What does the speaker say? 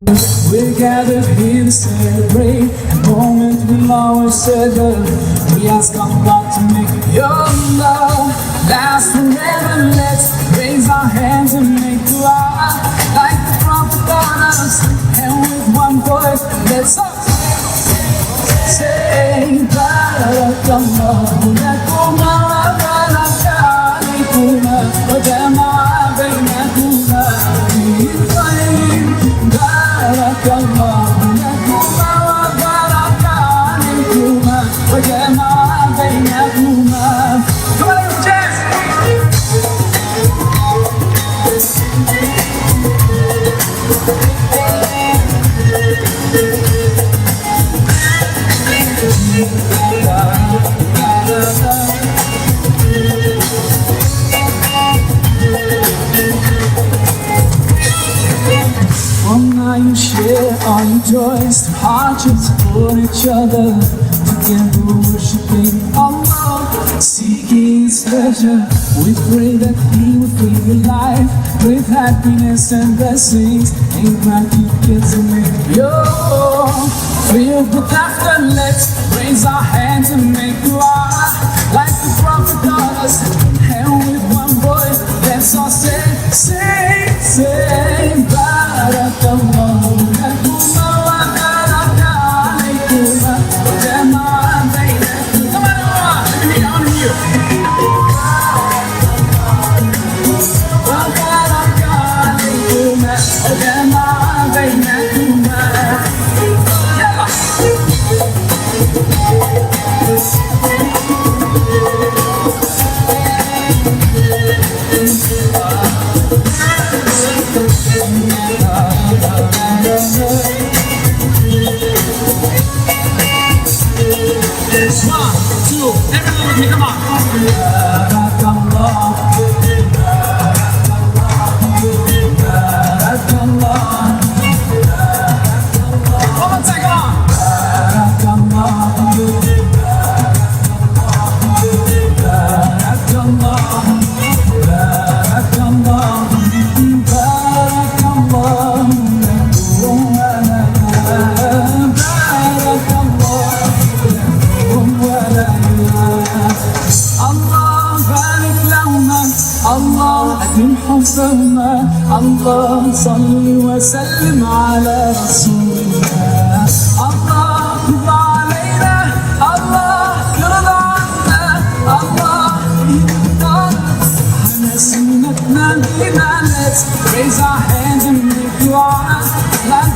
We're gathered here to celebrate a moment we'll always treasure. We ask Allah to make your love last forever. Let's raise our hands and make dua like the prophet taught us, and with one voice let's all say Barakallahu lakuma wa baraka alaykum wa jama'a baynakuma bil khayr. Barakallahu lakuma wa baraka alaykum wa jama'a baynakuma. Come on, let's jazz. You share all your joys, through hardships, support each other. Together worshiping Allah, seeking His pleasure. We pray that He will fill your life with happiness and blessings, and grant you kids and make your filled with laughter. Let's raise our hands and make dua like the prophet taught us, and with one voice let's all say Barakallahu lakuma wa baraka alaykum wa jama'a baynakuma. Come on, everyone, let me down here. Wa baraka alaykum wa jama'a baynakuma. Yalla. One, two, everyone with me, come on. Barakallah, Barakallah. One more time, come on. Barakallah, Barakallah, Barakallah, الله أدم حبهما. الله صل وسلم على رسول الله. الله يرضى علينا، الله يرضى عنا، الله يرضى على سنة نبينا. Let's raise our hands and make dua like